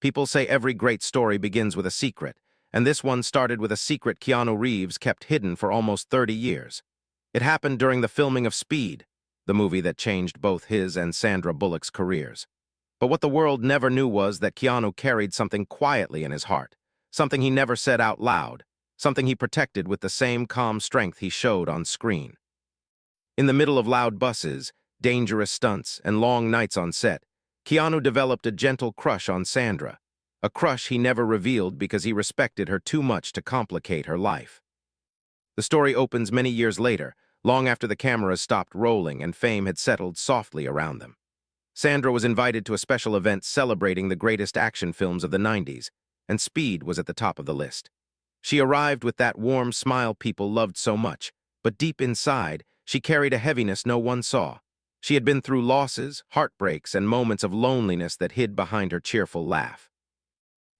People say every great story begins with a secret, and this one started with a secret Keanu Reeves kept hidden for almost 30 years. It happened during the filming of Speed, the movie that changed both his and Sandra Bullock's careers. But what the world never knew was that Keanu carried something quietly in his heart, something he never said out loud, something he protected with the same calm strength he showed on screen. In the middle of loud buses, dangerous stunts, and long nights on set, Keanu developed a gentle crush on Sandra, a crush he never revealed because he respected her too much to complicate her life. The story opens many years later, long after the cameras stopped rolling and fame had settled softly around them. Sandra was invited to a special event celebrating the greatest action films of the 90s, and Speed was at the top of the list. She arrived with that warm smile people loved so much, but deep inside, she carried a heaviness no one saw. She had been through losses, heartbreaks, and moments of loneliness that hid behind her cheerful laugh.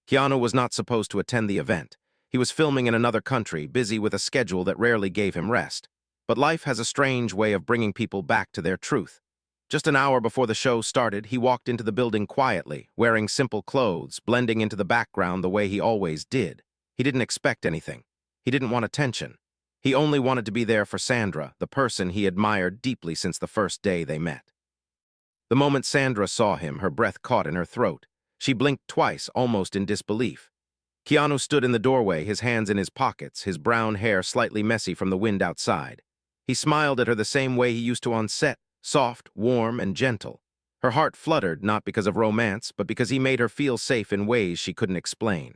Keanu was not supposed to attend the event. He was filming in another country, busy with a schedule that rarely gave him rest. But life has a strange way of bringing people back to their truth. Just an hour before the show started, he walked into the building quietly, wearing simple clothes, blending into the background the way he always did. He didn't expect anything. He didn't want attention. He only wanted to be there for Sandra, the person he admired deeply since the first day they met. The moment Sandra saw him, her breath caught in her throat. She blinked twice, almost in disbelief. Keanu stood in the doorway, his hands in his pockets, his brown hair slightly messy from the wind outside. He smiled at her the same way he used to on set, soft, warm, and gentle. Her heart fluttered, not because of romance, but because he made her feel safe in ways she couldn't explain.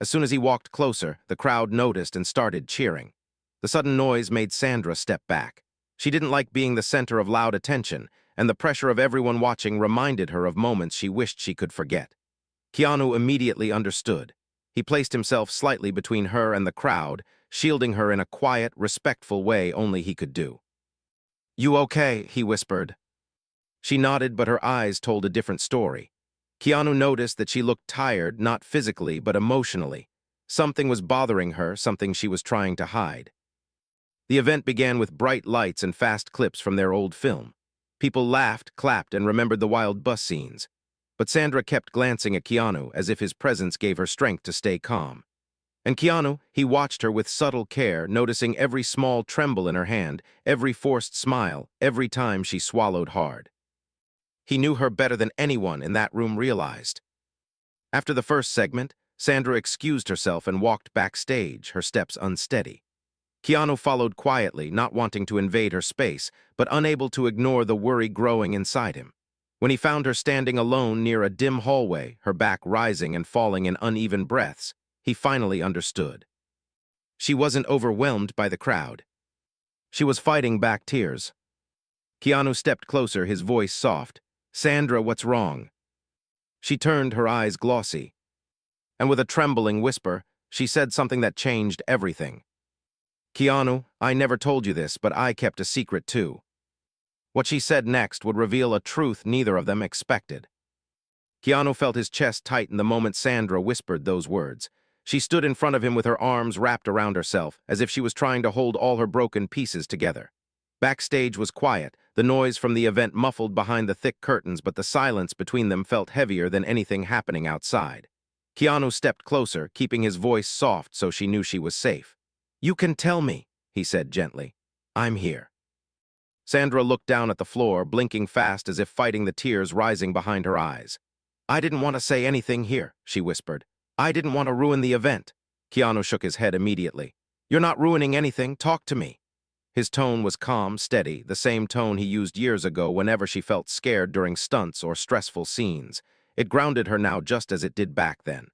As soon as he walked closer, the crowd noticed and started cheering. The sudden noise made Sandra step back. She didn't like being the center of loud attention, and the pressure of everyone watching reminded her of moments she wished she could forget. Keanu immediately understood. He placed himself slightly between her and the crowd, shielding her in a quiet, respectful way only he could do. "You okay?" he whispered. She nodded, but her eyes told a different story. Keanu noticed that she looked tired, not physically, but emotionally. Something was bothering her, something she was trying to hide. The event began with bright lights and fast clips from their old film. People laughed, clapped, and remembered the wild bus scenes. But Sandra kept glancing at Keanu as if his presence gave her strength to stay calm. And Keanu, he watched her with subtle care, noticing every small tremble in her hand, every forced smile, every time she swallowed hard. He knew her better than anyone in that room realized. After the first segment, Sandra excused herself and walked backstage, her steps unsteady. Keanu followed quietly, not wanting to invade her space, but unable to ignore the worry growing inside him. When he found her standing alone near a dim hallway, her back rising and falling in uneven breaths, he finally understood. She wasn't overwhelmed by the crowd. She was fighting back tears. Keanu stepped closer, his voice soft. "Sandra, what's wrong?" She turned, her eyes glossy. And with a trembling whisper, she said something that changed everything. "Keanu, I never told you this, but I kept a secret too." What she said next would reveal a truth neither of them expected. Keanu felt his chest tighten the moment Sandra whispered those words. She stood in front of him with her arms wrapped around herself, as if she was trying to hold all her broken pieces together. Backstage was quiet, the noise from the event muffled behind the thick curtains, but the silence between them felt heavier than anything happening outside. Keanu stepped closer, keeping his voice soft so she knew she was safe. "You can tell me," he said gently. "I'm here." Sandra looked down at the floor, blinking fast as if fighting the tears rising behind her eyes. "I didn't want to say anything here," she whispered. "I didn't want to ruin the event." Keanu shook his head immediately. "You're not ruining anything. Talk to me." His tone was calm, steady, the same tone he used years ago whenever she felt scared during stunts or stressful scenes. It grounded her now just as it did back then.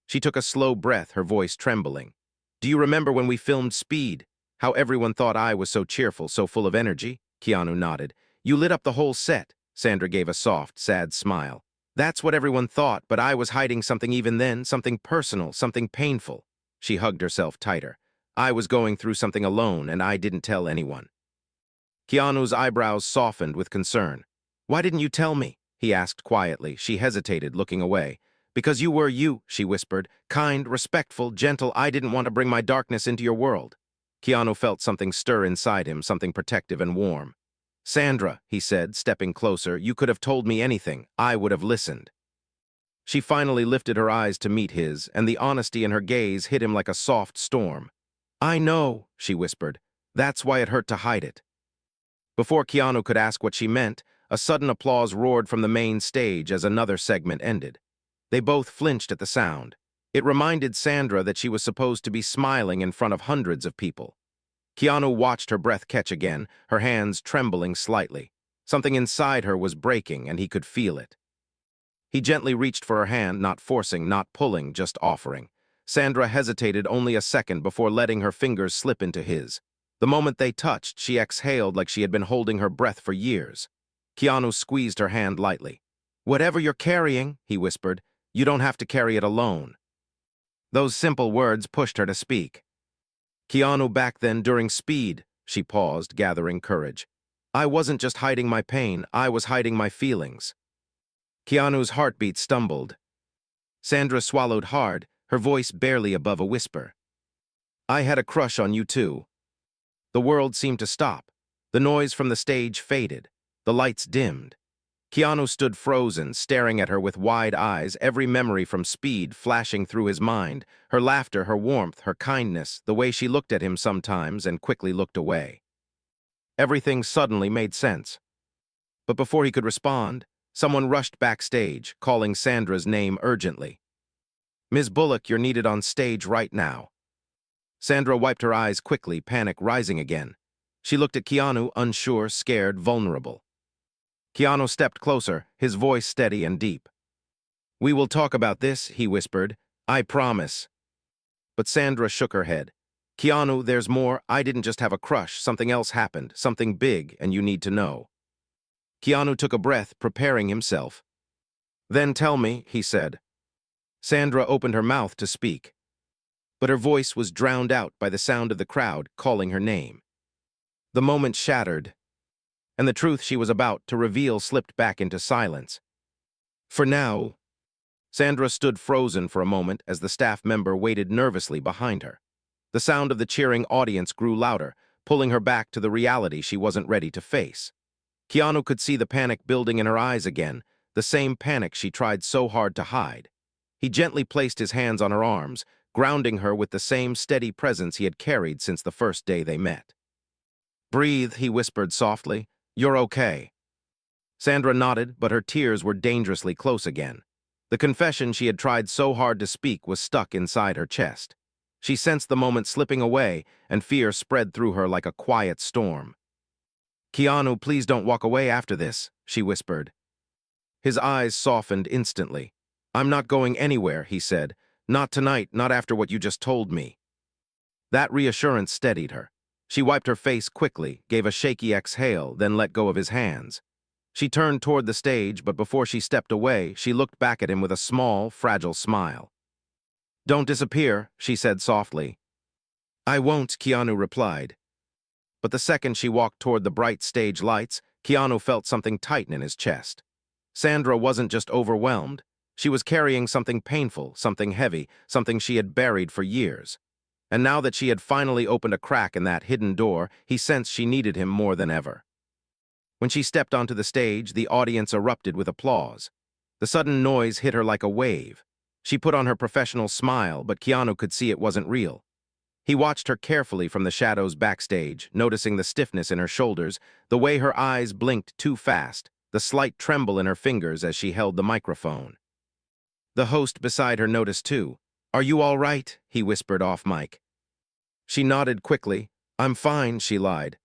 She took a slow breath, her voice trembling. "Do you remember when we filmed Speed? How everyone thought I was so cheerful, so full of energy?" Keanu nodded. "You lit up the whole set." Sandra gave a soft, sad smile. "That's what everyone thought, but I was hiding something even then, something personal, something painful." She hugged herself tighter. "I was going through something alone, and I didn't tell anyone." Keanu's eyebrows softened with concern. "Why didn't you tell me?" he asked quietly. She hesitated, looking away. "Because you were you," she whispered. "Kind, respectful, gentle. I didn't want to bring my darkness into your world." Keanu felt something stir inside him, something protective and warm. "Sandra," he said, stepping closer, "you could have told me anything. I would have listened." She finally lifted her eyes to meet his, and the honesty in her gaze hit him like a soft storm. "I know," she whispered. "That's why it hurt to hide it." Before Keanu could ask what she meant, a sudden applause roared from the main stage as another segment ended. They both flinched at the sound. It reminded Sandra that she was supposed to be smiling in front of hundreds of people. Keanu watched her breath catch again, her hands trembling slightly. Something inside her was breaking, and he could feel it. He gently reached for her hand, not forcing, not pulling, just offering. Sandra hesitated only a second before letting her fingers slip into his. The moment they touched, she exhaled like she had been holding her breath for years. Keanu squeezed her hand lightly. "Whatever you're carrying," he whispered, "you don't have to carry it alone." Those simple words pushed her to speak. "Keanu, back then during Speed," she paused, gathering courage. "I wasn't just hiding my pain, I was hiding my feelings." Keanu's heartbeat stumbled. Sandra swallowed hard, her voice barely above a whisper. "I had a crush on you too." The world seemed to stop. The noise from the stage faded. The lights dimmed. Keanu stood frozen, staring at her with wide eyes, every memory from Speed flashing through his mind, her laughter, her warmth, her kindness, the way she looked at him sometimes and quickly looked away. Everything suddenly made sense. But before he could respond, someone rushed backstage, calling Sandra's name urgently. "Ms. Bullock, you're needed on stage right now." Sandra wiped her eyes quickly, panic rising again. She looked at Keanu, unsure, scared, vulnerable. Keanu stepped closer, his voice steady and deep. "We will talk about this," he whispered. "I promise." But Sandra shook her head. "Keanu, there's more. I didn't just have a crush. Something else happened, something big, and you need to know." Keanu took a breath, preparing himself. "Then tell me," he said. Sandra opened her mouth to speak, but her voice was drowned out by the sound of the crowd calling her name. The moment shattered, and the truth she was about to reveal slipped back into silence. "For now." Sandra stood frozen for a moment as the staff member waited nervously behind her. The sound of the cheering audience grew louder, pulling her back to the reality she wasn't ready to face. Keanu could see the panic building in her eyes again, the same panic she tried so hard to hide. He gently placed his hands on her arms, grounding her with the same steady presence he had carried since the first day they met. "Breathe," he whispered softly. "You're okay." Sandra nodded, but her tears were dangerously close again. The confession she had tried so hard to speak was stuck inside her chest. She sensed the moment slipping away, and fear spread through her like a quiet storm. "Keanu, please don't walk away after this," she whispered. His eyes softened instantly. "I'm not going anywhere," he said. "Not tonight, not after what you just told me." That reassurance steadied her. She wiped her face quickly, gave a shaky exhale, then let go of his hands. She turned toward the stage, but before she stepped away, she looked back at him with a small, fragile smile. "Don't disappear," she said softly. "I won't," Keanu replied. But the second she walked toward the bright stage lights, Keanu felt something tighten in his chest. Sandra wasn't just overwhelmed. She was carrying something painful, something heavy, something she had buried for years. And now that she had finally opened a crack in that hidden door, he sensed she needed him more than ever. When she stepped onto the stage, the audience erupted with applause. The sudden noise hit her like a wave. She put on her professional smile, but Keanu could see it wasn't real. He watched her carefully from the shadows backstage, noticing the stiffness in her shoulders, the way her eyes blinked too fast, the slight tremble in her fingers as she held the microphone. The host beside her noticed too. "Are you all right?" he whispered off mic. She nodded quickly. "I'm fine," she lied.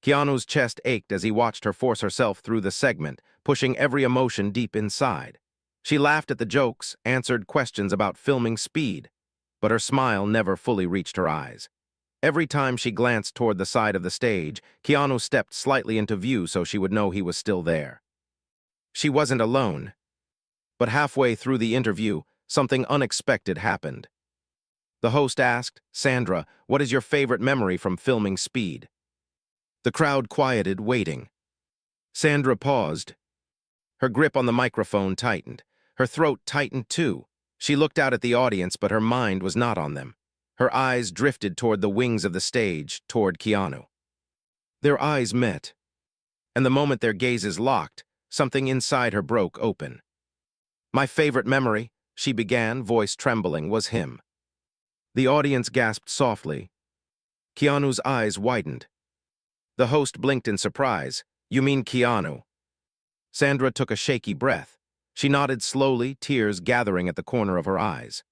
Keanu's chest ached as he watched her force herself through the segment, pushing every emotion deep inside. She laughed at the jokes, answered questions about filming Speed, but her smile never fully reached her eyes. Every time she glanced toward the side of the stage, Keanu stepped slightly into view so she would know he was still there. She wasn't alone. But halfway through the interview, something unexpected happened. The host asked, "Sandra, what is your favorite memory from filming Speed?" The crowd quieted, waiting. Sandra paused. Her grip on the microphone tightened. Her throat tightened too. She looked out at the audience, but her mind was not on them. Her eyes drifted toward the wings of the stage, toward Keanu. Their eyes met, and the moment their gazes locked, something inside her broke open. My favorite memory, she began, voice trembling, was him. The audience gasped softly. Keanu's eyes widened. The host blinked in surprise. You mean Keanu? Sandra took a shaky breath. She nodded slowly, tears gathering at the corner of her eyes.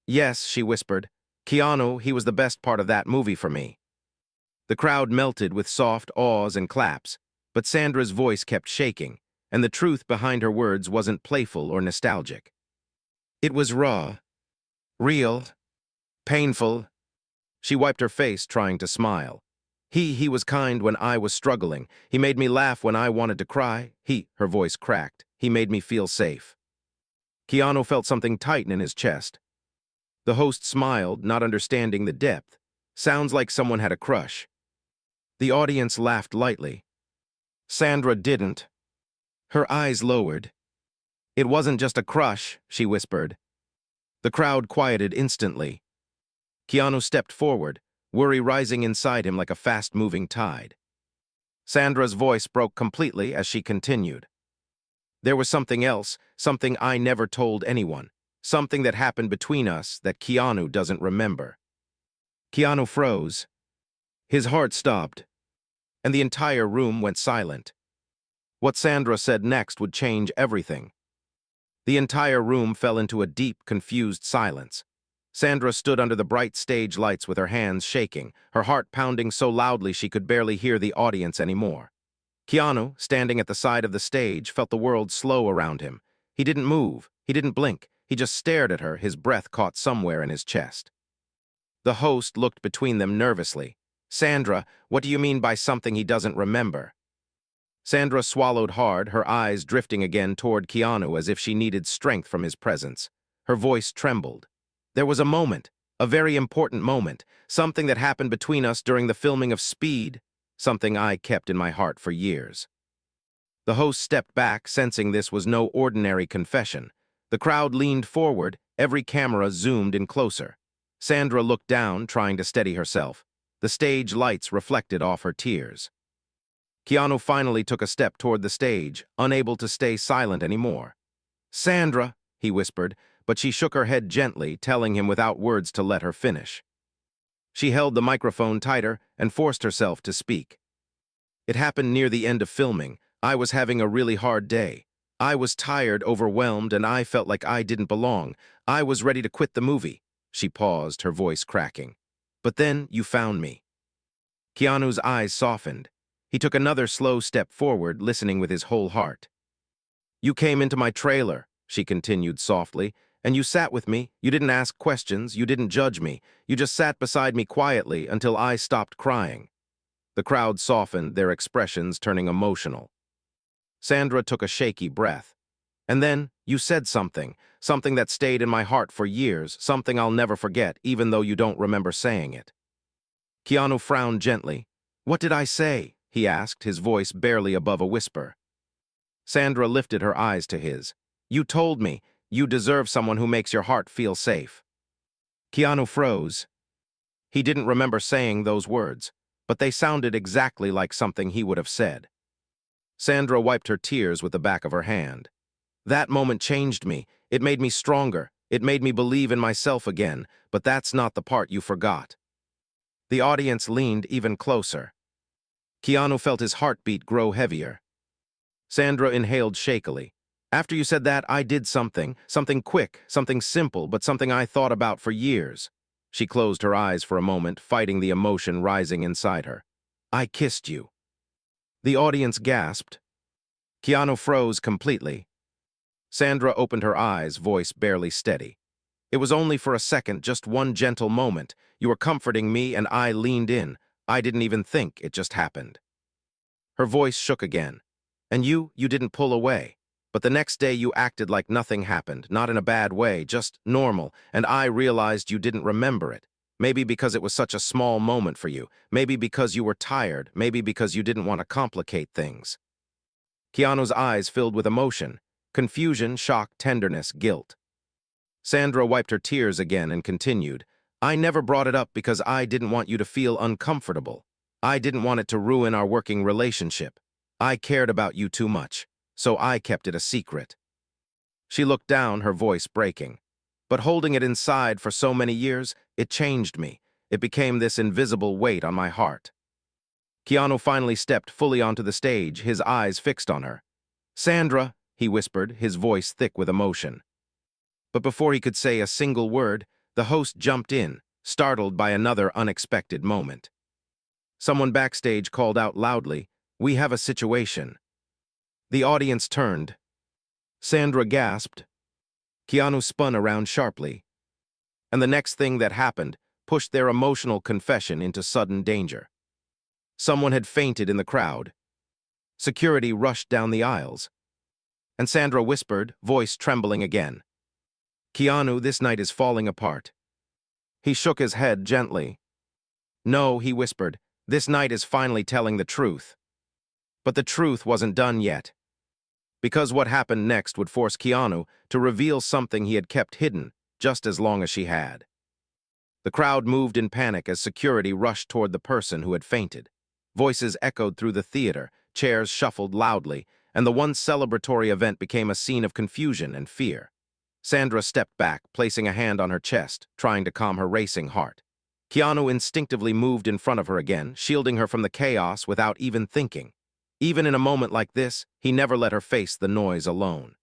Yes, she whispered. Keanu, he was the best part of that movie for me. The crowd melted with soft awes and claps, but Sandra's voice kept shaking, and the truth behind her words wasn't playful or nostalgic. It was raw, real, painful. She wiped her face, trying to smile. He was kind when I was struggling. He made me laugh when I wanted to cry. Her voice cracked. He made me feel safe. Keanu felt something tighten in his chest. The host smiled, not understanding the depth. Sounds like someone had a crush. The audience laughed lightly. Sandra didn't. Her eyes lowered. It wasn't just a crush, she whispered. The crowd quieted instantly. Keanu stepped forward, worry rising inside him like a fast-moving tide. Sandra's voice broke completely as she continued. There was something else, something I never told anyone, something that happened between us that Keanu doesn't remember. Keanu froze. His heart stopped, and the entire room went silent. What Sandra said next would change everything. The entire room fell into a deep, confused silence. Sandra stood under the bright stage lights with her hands shaking, her heart pounding so loudly she could barely hear the audience anymore. Keanu, standing at the side of the stage, felt the world slow around him. He didn't move, he didn't blink, he just stared at her, his breath caught somewhere in his chest. The host looked between them nervously. Sandra, what do you mean by something he doesn't remember? Sandra swallowed hard, her eyes drifting again toward Keanu as if she needed strength from his presence. Her voice trembled. There was a moment, a very important moment, something that happened between us during the filming of Speed, something I kept in my heart for years. The host stepped back, sensing this was no ordinary confession. The crowd leaned forward, every camera zoomed in closer. Sandra looked down, trying to steady herself. The stage lights reflected off her tears. Keanu finally took a step toward the stage, unable to stay silent anymore. Sandra, he whispered, but she shook her head gently, telling him without words to let her finish. She held the microphone tighter and forced herself to speak. It happened near the end of filming. I was having a really hard day. I was tired, overwhelmed, and I felt like I didn't belong. I was ready to quit the movie. She paused, her voice cracking. But then you found me. Keanu's eyes softened. He took another slow step forward, listening with his whole heart. You came into my trailer, she continued softly, and you sat with me. You didn't ask questions, you didn't judge me. You just sat beside me quietly until I stopped crying. The crowd softened, their expressions turning emotional. Sandra took a shaky breath. And then, you said something that stayed in my heart for years, something I'll never forget, even though you don't remember saying it. Keanu frowned gently. What did I say? He asked, his voice barely above a whisper. Sandra lifted her eyes to his. You told me, you deserve someone who makes your heart feel safe. Keanu froze. He didn't remember saying those words, but they sounded exactly like something he would have said. Sandra wiped her tears with the back of her hand. That moment changed me. It made me stronger. It made me believe in myself again, but that's not the part you forgot. The audience leaned even closer. Keanu felt his heartbeat grow heavier. Sandra inhaled shakily. After you said that, I did something quick, something simple, but something I thought about for years. She closed her eyes for a moment, fighting the emotion rising inside her. I kissed you. The audience gasped. Keanu froze completely. Sandra opened her eyes, voice barely steady. It was only for a second, just one gentle moment. You were comforting me and I leaned in. I didn't even think, it just happened. Her voice shook again. And you didn't pull away. But the next day you acted like nothing happened, not in a bad way, just normal, and I realized you didn't remember it. Maybe because it was such a small moment for you, maybe because you were tired, maybe because you didn't want to complicate things. Keanu's eyes filled with emotion, confusion, shock, tenderness, guilt. Sandra wiped her tears again and continued, I never brought it up because I didn't want you to feel uncomfortable. I didn't want it to ruin our working relationship. I cared about you too much, so I kept it a secret. She looked down, her voice breaking. But holding it inside for so many years, it changed me. It became this invisible weight on my heart. Keanu finally stepped fully onto the stage, his eyes fixed on her. "Sandra," he whispered, his voice thick with emotion. But before he could say a single word, the host jumped in, startled by another unexpected moment. Someone backstage called out loudly, "We have a situation." The audience turned. Sandra gasped. Keanu spun around sharply. And the next thing that happened pushed their emotional confession into sudden danger. Someone had fainted in the crowd. Security rushed down the aisles. And Sandra whispered, voice trembling again, "Keanu, this night is falling apart." He shook his head gently. "No," he whispered, "this night is finally telling the truth." But the truth wasn't done yet. Because what happened next would force Keanu to reveal something he had kept hidden just as long as she had. The crowd moved in panic as security rushed toward the person who had fainted. Voices echoed through the theater, chairs shuffled loudly, and the once celebratory event became a scene of confusion and fear. Sandra stepped back, placing a hand on her chest, trying to calm her racing heart. Keanu instinctively moved in front of her again, shielding her from the chaos without even thinking. Even in a moment like this, he never let her face the noise alone.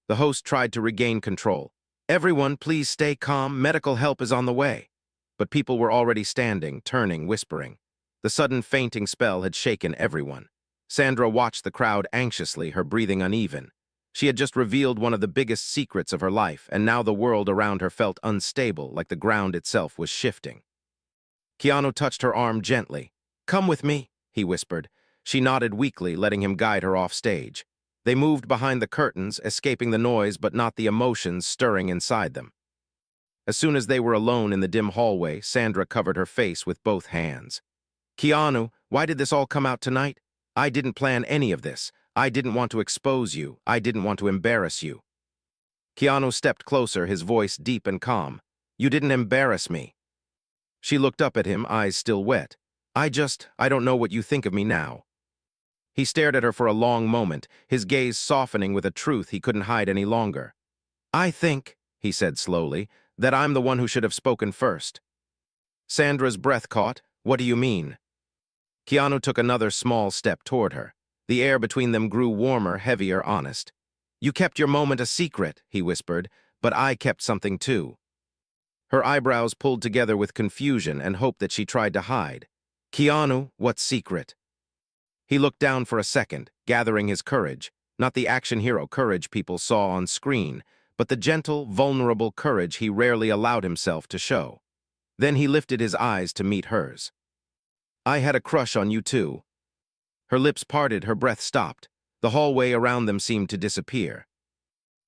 The host tried to regain control. "Everyone, please stay calm. Medical help is on the way." But people were already standing, turning, whispering. The sudden fainting spell had shaken everyone. Sandra watched the crowd anxiously, her breathing uneven. She had just revealed one of the biggest secrets of her life, and now the world around her felt unstable, like the ground itself was shifting. Keanu touched her arm gently. "Come with me," he whispered. She nodded weakly, letting him guide her off stage. They moved behind the curtains, escaping the noise but not the emotions stirring inside them. As soon as they were alone in the dim hallway, Sandra covered her face with both hands. "Keanu, why did this all come out tonight? I didn't plan any of this. I didn't want to expose you. I didn't want to embarrass you." Keanu stepped closer, his voice deep and calm. "You didn't embarrass me." She looked up at him, eyes still wet. I don't know what you think of me now." He stared at her for a long moment, his gaze softening with a truth he couldn't hide any longer. "I think," he said slowly, "that I'm the one who should have spoken first." Sandra's breath caught. "What do you mean?" Keanu took another small step toward her. The air between them grew warmer, heavier, honest. "You kept your moment a secret," he whispered, "but I kept something too." Her eyebrows pulled together with confusion and hope that she tried to hide. "Keanu, what secret?" He looked down for a second, gathering his courage, not the action hero courage people saw on screen, but the gentle, vulnerable courage he rarely allowed himself to show. Then he lifted his eyes to meet hers. "I had a crush on you too." Her lips parted, her breath stopped. The hallway around them seemed to disappear.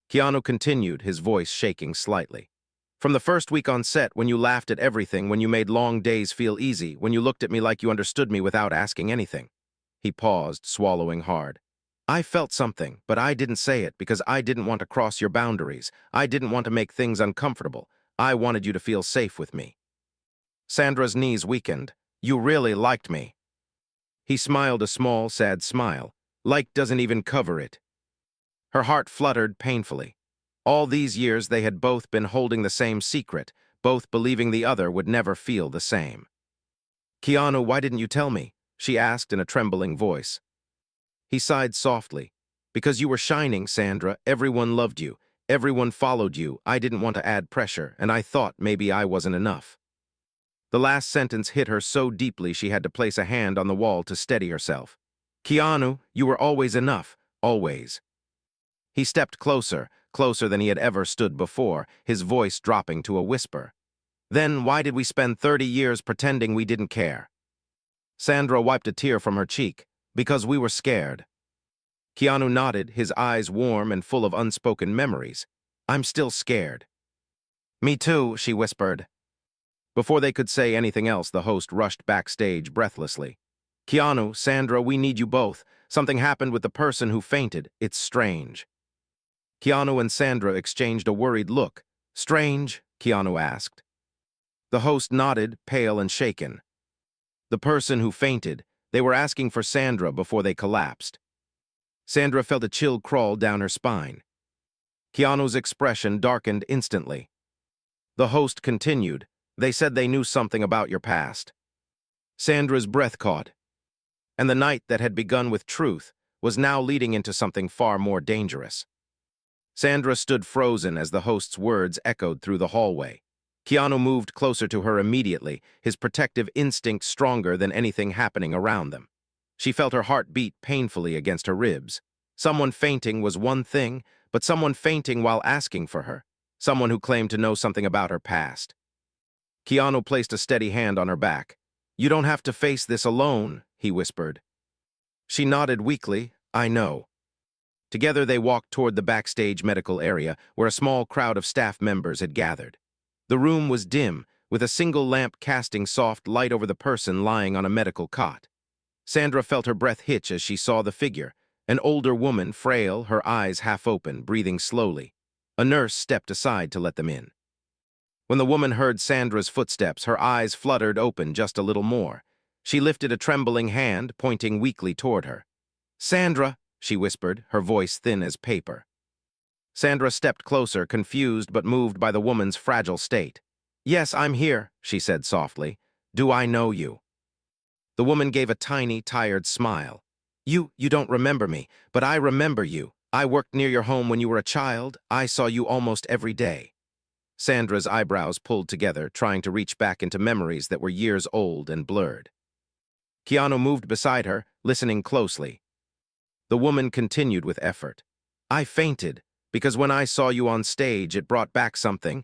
Keanu continued, his voice shaking slightly. "From the first week on set, when you laughed at everything, when you made long days feel easy, when you looked at me like you understood me without asking anything." He paused, swallowing hard. "I felt something, but I didn't say it because I didn't want to cross your boundaries. I didn't want to make things uncomfortable. I wanted you to feel safe with me." Sandra's knees weakened. "You really liked me." He smiled a small, sad smile. "Like doesn't even cover it." Her heart fluttered painfully. All these years they had both been holding the same secret, both believing the other would never feel the same. "Keanu, why didn't you tell me?" she asked in a trembling voice. He sighed softly. "Because you were shining, Sandra. Everyone loved you. Everyone followed you. I didn't want to add pressure, and I thought maybe I wasn't enough." The last sentence hit her so deeply she had to place a hand on the wall to steady herself. "Keanu, you were always enough. Always." He stepped closer, closer than he had ever stood before, his voice dropping to a whisper. "Then why did we spend 30 years pretending we didn't care?" Sandra wiped a tear from her cheek. "Because we were scared." Keanu nodded, his eyes warm and full of unspoken memories. "I'm still scared." "Me too," she whispered. Before they could say anything else, the host rushed backstage breathlessly. "Keanu, Sandra, we need you both. Something happened with the person who fainted. It's strange." Keanu and Sandra exchanged a worried look. "Strange?" Keanu asked. The host nodded, pale and shaken. "The person who fainted. They were asking for Sandra before they collapsed." Sandra felt a chill crawl down her spine. Keanu's expression darkened instantly. The host continued. They said they knew something about your past. Sandra's breath caught, and the night that had begun with truth was now leading into something far more dangerous. Sandra stood frozen as the host's words echoed through the hallway. Keanu moved closer to her immediately, his protective instinct stronger than anything happening around them. She felt her heart beat painfully against her ribs. Someone fainting was one thing, but someone fainting while asking for her. Someone who claimed to know something about her past. Keanu placed a steady hand on her back. "You don't have to face this alone," he whispered. She nodded weakly. "I know." Together they walked toward the backstage medical area, where a small crowd of staff members had gathered. The room was dim, with a single lamp casting soft light over the person lying on a medical cot. Sandra felt her breath hitch as she saw the figure, an older woman, frail, her eyes half open, breathing slowly. A nurse stepped aside to let them in. When the woman heard Sandra's footsteps, her eyes fluttered open just a little more. She lifted a trembling hand, pointing weakly toward her. "Sandra," she whispered, her voice thin as paper. Sandra stepped closer, confused but moved by the woman's fragile state. "Yes, I'm here," she said softly. "Do I know you?" The woman gave a tiny, tired smile. You don't remember me, but I remember you. I worked near your home when you were a child. I saw you almost every day." Sandra's eyebrows pulled together, trying to reach back into memories that were years old and blurred. Keanu moved beside her, listening closely. The woman continued with effort. "I fainted, because when I saw you on stage, it brought back something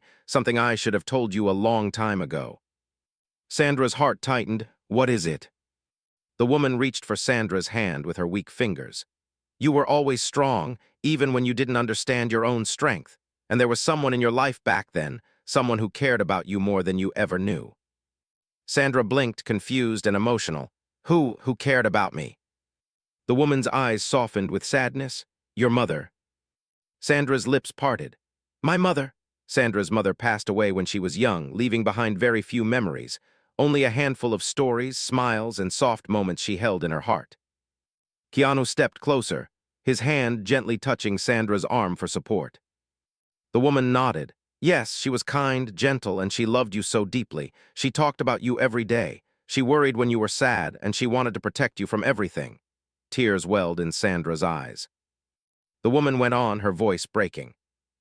I should have told you a long time ago." Sandra's heart tightened. "What is it?" The woman reached for Sandra's hand with her weak fingers. "You were always strong, even when you didn't understand your own strength. And there was someone in your life back then, someone who cared about you more than you ever knew." Sandra blinked, confused and emotional. Who cared about me?" The woman's eyes softened with sadness. "Your mother." Sandra's lips parted. "My mother." Sandra's mother passed away when she was young, leaving behind very few memories, only a handful of stories, smiles, and soft moments she held in her heart. Keanu stepped closer, his hand gently touching Sandra's arm for support. The woman nodded. "Yes, she was kind, gentle, and she loved you so deeply. She talked about you every day. She worried when you were sad, and she wanted to protect you from everything." Tears welled in Sandra's eyes. The woman went on, her voice breaking.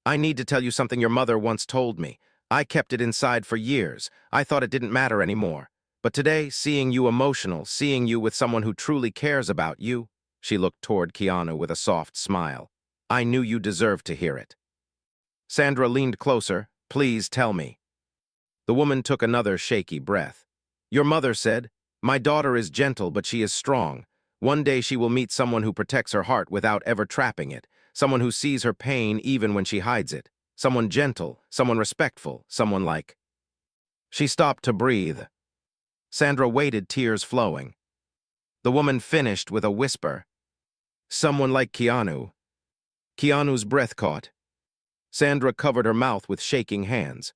"I need to tell you something your mother once told me. I kept it inside for years. I thought it didn't matter anymore. But today, seeing you emotional, seeing you with someone who truly cares about you," she looked toward Keanu with a soft smile, "I knew you deserved to hear it." Sandra leaned closer. "Please tell me." The woman took another shaky breath. "Your mother said, 'My daughter is gentle, but she is strong. One day she will meet someone who protects her heart without ever trapping it, someone who sees her pain even when she hides it, someone gentle, someone respectful, someone like—'" She stopped to breathe. Sandra waited, tears flowing. The woman finished with a whisper. "Someone like Keanu." Keanu's breath caught. Sandra covered her mouth with shaking hands.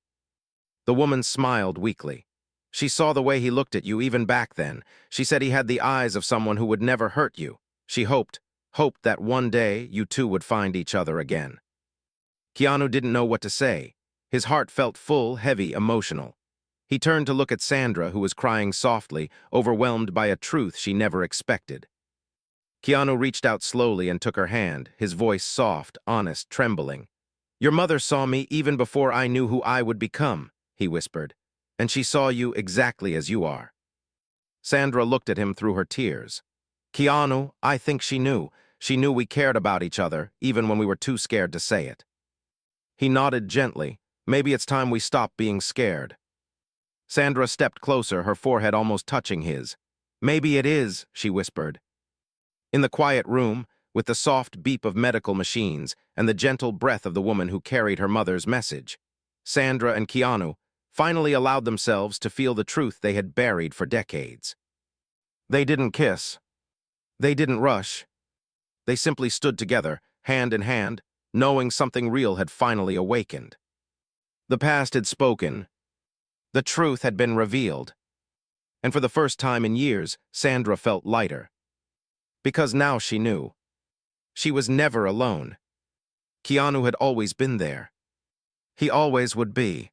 The woman smiled weakly. "She saw the way he looked at you even back then. She said he had the eyes of someone who would never hurt you. She hoped that one day you two would find each other again." Keanu didn't know what to say. His heart felt full, heavy, emotional. He turned to look at Sandra, who was crying softly, overwhelmed by a truth she never expected. Keanu reached out slowly and took her hand, his voice soft, honest, trembling. "Your mother saw me even before I knew who I would become," he whispered, "and she saw you exactly as you are." Sandra looked at him through her tears. "Keanu, I think she knew. She knew we cared about each other, even when we were too scared to say it." He nodded gently. "Maybe it's time we stop being scared." Sandra stepped closer, her forehead almost touching his. "Maybe it is," she whispered. In the quiet room, with the soft beep of medical machines and the gentle breath of the woman who carried her mother's message, Sandra and Keanu finally allowed themselves to feel the truth they had buried for decades. They didn't kiss. They didn't rush. They simply stood together, hand in hand, knowing something real had finally awakened. The past had spoken. The truth had been revealed. And for the first time in years, Sandra felt lighter. Because now she knew. She was never alone. Keanu had always been there. He always would be.